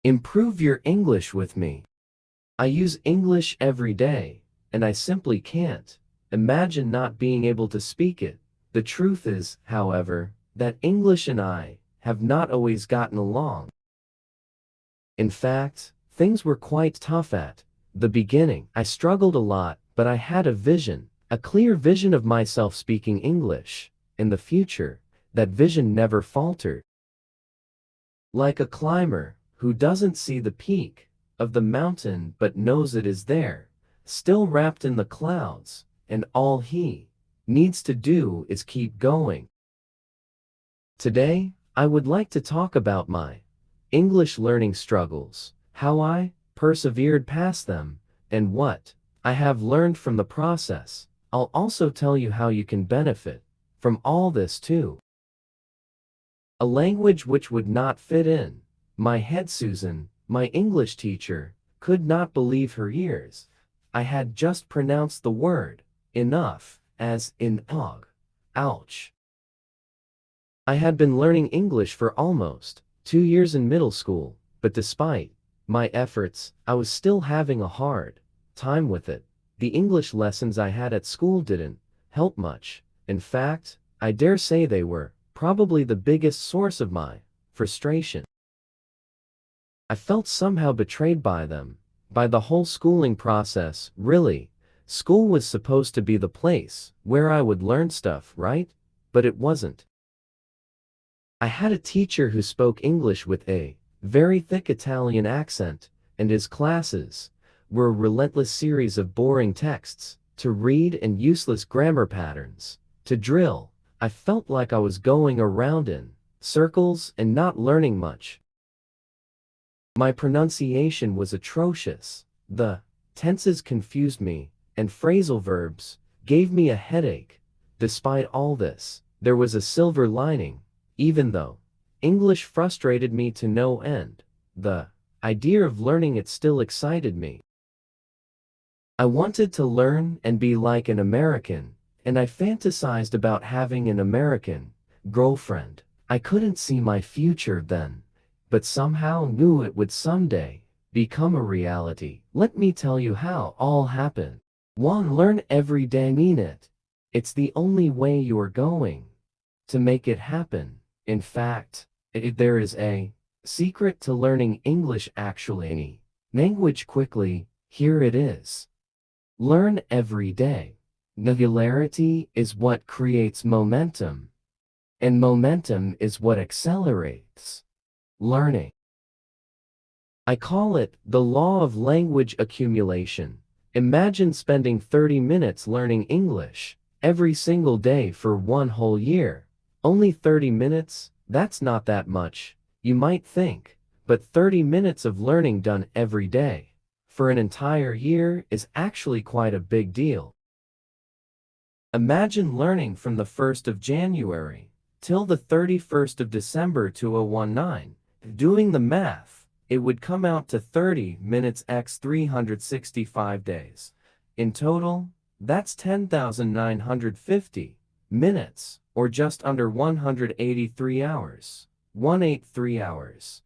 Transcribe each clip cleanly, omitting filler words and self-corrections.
Improve your English with me. I use English every day, and I simply can't imagine not being able to speak it. The truth is, however, that English and I have not always gotten along. In fact, things were quite tough at the beginning. I struggled a lot, but I had a clear vision of myself speaking English in the future. That vision never faltered. Like a climber who doesn't see the peak of the mountain but knows it is there, still wrapped in the clouds, and all he needs to do is keep going. Today, I would like to talk about my English learning struggles, how I persevered past them, and what I have learned from the process. I'll also tell you how you can benefit from all this too. A language which would not fit in my head. Susan, my English teacher, could not believe her ears. I had just pronounced the word enough as in-og. Ouch. I had been learning English for almost 2 years in middle school, but despite my efforts, I was still having a hard time with it. The English lessons I had at school didn't help much. In fact, I dare say they were probably the biggest source of my frustration. I felt somehow betrayed by them, by the whole schooling process. Really, school was supposed to be the place where I would learn stuff, right? But it wasn't. I had a teacher who spoke English with a very thick Italian accent, and his classes were a relentless series of boring texts to read and useless grammar patterns to drill. I felt like I was going around in circles and not learning much. My pronunciation was atrocious. The tenses confused me, and phrasal verbs gave me a headache. Despite all this, there was a silver lining. Even though English frustrated me to no end, the idea of learning it still excited me. I wanted to learn and be like an American, and I fantasized about having an American girlfriend. I couldn't see my future then, but somehow knew it would someday become a reality. Let me tell you how all happened. 1. Learn every day. Mean it. It's the only way you're going to make it happen. In fact, if there is a secret to learning English, actually any language quickly, here it is. Learn every day. Regularity is what creates momentum, and momentum is what accelerates learning. I call it the law of language accumulation. Imagine spending 30 minutes learning English every single day for 1 whole year. Only 30 minutes? That's not that much, you might think, but 30 minutes of learning done every day for an entire year is actually quite a big deal. Imagine learning from the 1st of January till the 31st of December 2019. Doing the math, it would come out to 30 minutes x 365 days. In total, that's 10,950 minutes, or just under 183 hours. 183 hours.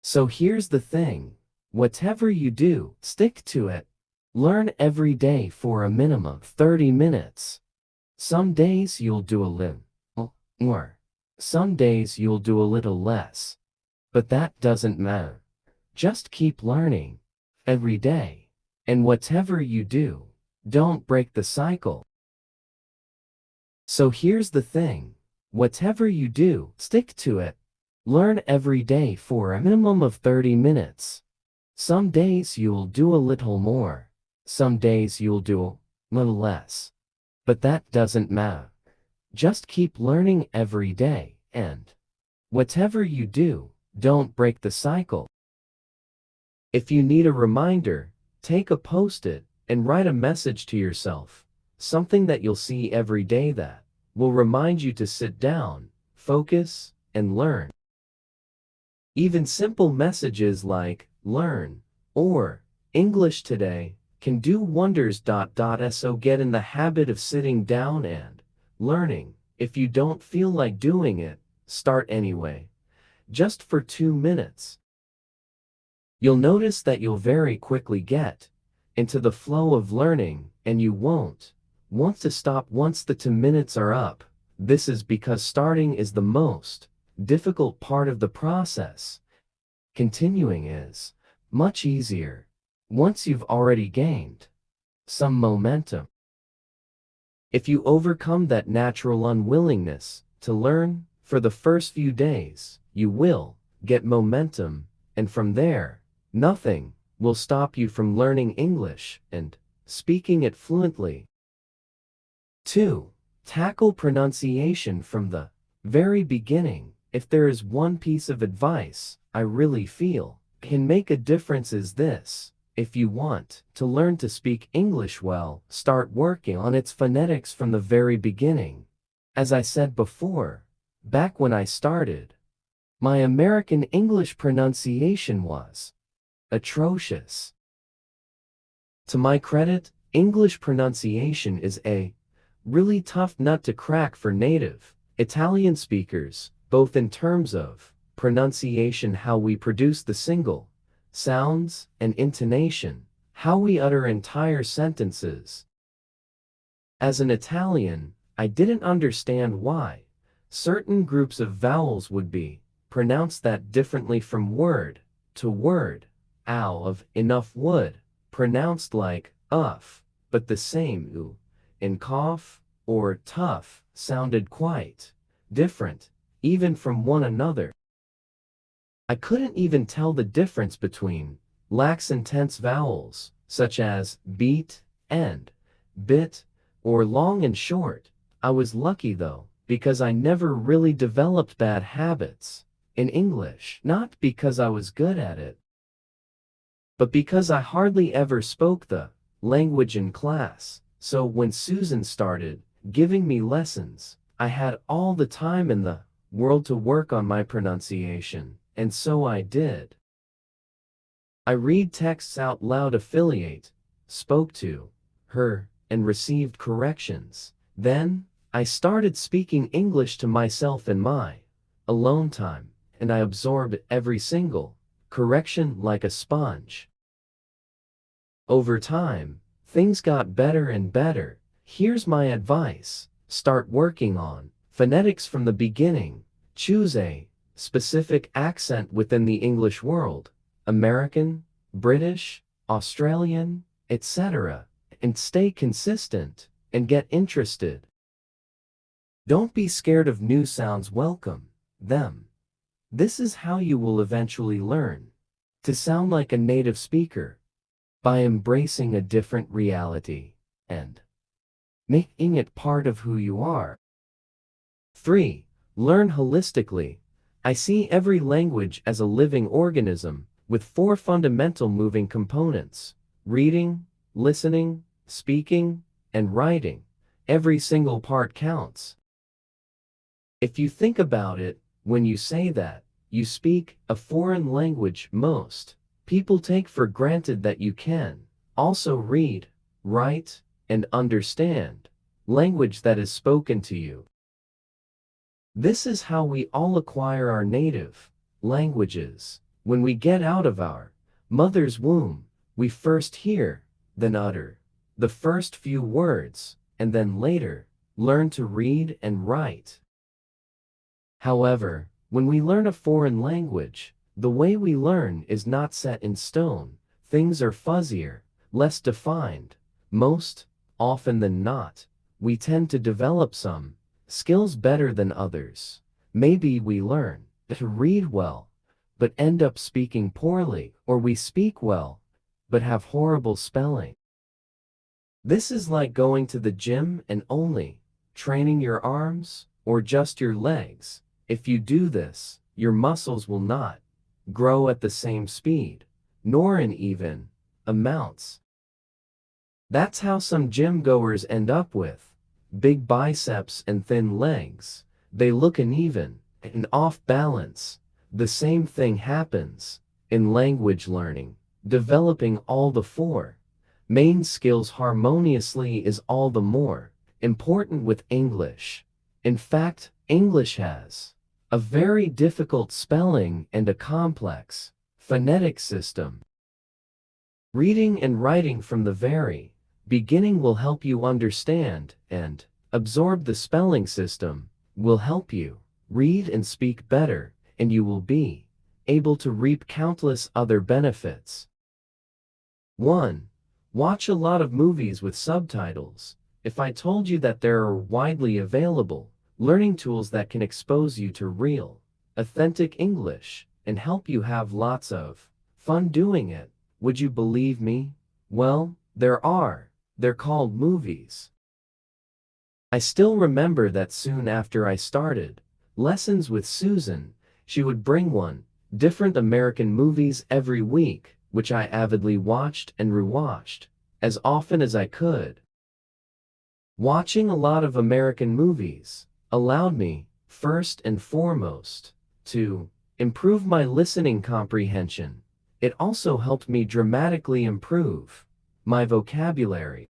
So here's the thing. Whatever you do, stick to it. Learn every day for a minimum of 30 minutes. Some days you'll do a little more. Some days you'll do a little less. But that doesn't matter. Just keep learning every day. And whatever you do, don't break the cycle. So here's the thing. Whatever you do, stick to it. Learn every day for a minimum of 30 minutes. Some days you'll do a little more. Some days you'll do a little less. But that doesn't matter. Just keep learning every day, and whatever you do, don't break the cycle. If you need a reminder, take a post-it and write a message to yourself. Something that you'll see every day that will remind you to sit down, focus, and learn. Even simple messages like, learn, or English today, can do wonders. So get in the habit of sitting down and learning. If you don't feel like doing it, start anyway. Just for 2 minutes. You'll notice that you'll very quickly get into the flow of learning, and you won't want to stop once the 2 minutes are up. This is because starting is the most difficult part of the process. Continuing is much easier once you've already gained some momentum. If you overcome that natural unwillingness to learn for the first few days, you will get momentum, and from there, nothing will stop you from learning English and speaking it fluently. 2. Tackle pronunciation from the very beginning. If there is one piece of advice I really feel can make a difference is this: if you want to learn to speak English well, start working on its phonetics from the very beginning. As I said before, back when I started, my American English pronunciation was atrocious. To my credit, English pronunciation is a really tough nut to crack for native Italian speakers, both in terms of pronunciation, how we produce the single sounds, and intonation, how we utter entire sentences. As an Italian, I didn't understand why certain groups of vowels would be pronounced that differently from word to word. Ow of enough would pronounced like uff, but the same u in cough or tough sounded quite different, even from one another. I couldn't even tell the difference between lax and tense vowels, such as beat and bit, or long and short. I was lucky though, because I never really developed bad habits in English, not because I was good at it, but because I hardly ever spoke the language in class. So when Susan started giving me lessons, I had all the time in the world to work on my pronunciation, and so I did. I read texts out loud, affiliate, spoke to her, and received corrections. Then, I started speaking English to myself in my alone time, and I absorbed every single correction like a sponge. Over time, things got better and better. Here's my advice: start working on phonetics from the beginning. Choose a specific accent within the English world, American, British, Australian, etc., and stay consistent and get interested. Don't be scared of new sounds, welcome them. This is how you will eventually learn to sound like a native speaker, by embracing a different reality and making it part of who you are. 3. Learn holistically. I see every language as a living organism with 4 fundamental moving components: reading, listening, speaking, and writing. Every single part counts. If you think about it, when you say that you speak a foreign language, most people take for granted that you can also read, write, and understand language that is spoken to you. This is how we all acquire our native languages. When we get out of our mother's womb, we first hear, then utter the first few words, and then later learn to read and write. However, when we learn a foreign language, the way we learn is not set in stone. Things are fuzzier, less defined. Most often than not, we tend to develop some skills better than others. Maybe we learn to read well, but end up speaking poorly, or we speak well, but have horrible spelling. This is like going to the gym and only training your arms, or just your legs. If you do this, your muscles will not grow at the same speed, nor in even amounts. That's how some gym goers end up with big biceps and thin legs. They look uneven and off balance. The same thing happens in language learning. Developing all the 4 main skills harmoniously is all the more important with English. In fact, English has a very difficult spelling and a complex Phonetic system. Reading and writing from the very beginning will help you understand and absorb the spelling system, will help you read and speak better, and you will be able to reap countless other benefits. 1. Watch a lot of movies with subtitles. If I told you that there are widely available learning tools that can expose you to real, authentic English and help you have lots of fun doing it, would you believe me? Well, there are. They're called movies. I still remember that soon after I started lessons with Susan, she would bring different American movies every week, which I avidly watched and rewatched as often as I could. Watching a lot of American movies allowed me, first and foremost, to improve my listening comprehension. It also helped me dramatically improve my vocabulary.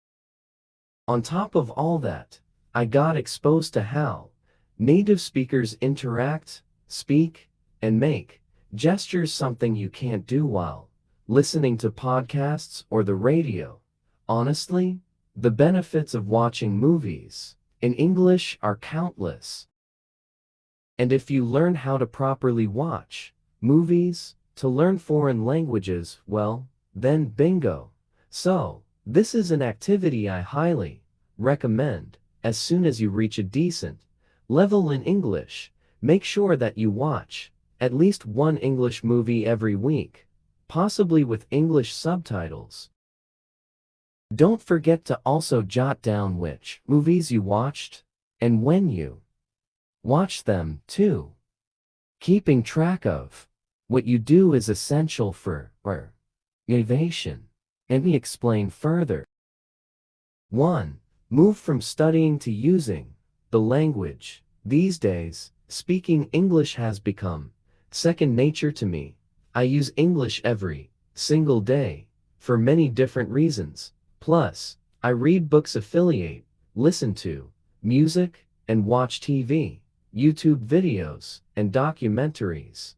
On top of all that, I got exposed to how native speakers interact, speak, and make gestures, something you can't do while listening to podcasts or the radio. Honestly, the benefits of watching movies in English are countless. And if you learn how to properly watch movies to learn foreign languages, well, then bingo. So, this is an activity I highly recommend. As soon as you reach a decent level in English, make sure that you watch at least one English movie every week, possibly with English subtitles. Don't forget to also jot down which movies you watched and when you watched them, too. Keeping track of what you do is essential for innovation. Let me explain further. 1. Move from studying to using the language. These days, speaking English has become second nature to me. I use English every single day for many different reasons. Plus, I read books, affiliate, listen to music, and watch TV, YouTube videos, and documentaries.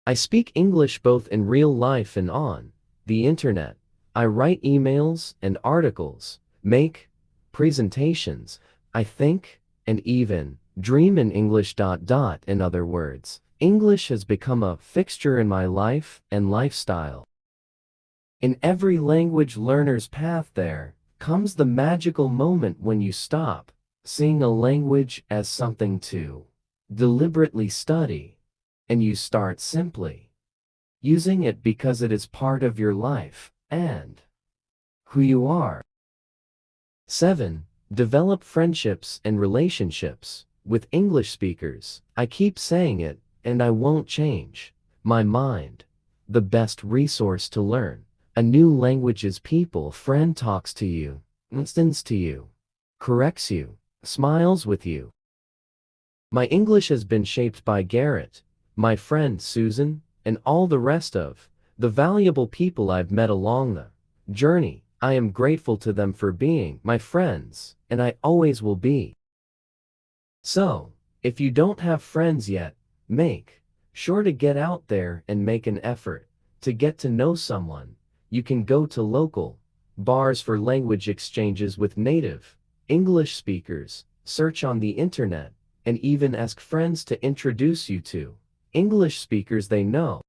I speak English both in real life and on the internet. I write emails and articles, make presentations, I think, and even dream in English. In other words, English has become a fixture in my life and lifestyle. In every language learner's path there comes the magical moment when you stop seeing a language as something to deliberately study, and you start simply using it because it is part of your life and who you are. 7. Develop friendships and relationships with English speakers. I keep saying it, and I won't change my mind. The best resource to learn a new language is people. Friend talks to you, listens to you, corrects you, smiles with you. My English has been shaped by Garrett, my friend Susan, and all the rest of the valuable people I've met along the journey. I am grateful to them for being my friends, and I always will be. So, if you don't have friends yet, make sure to get out there and make an effort to get to know someone. You can go to local bars for language exchanges with native English speakers, search on the internet, and even ask friends to introduce you to English speakers they know.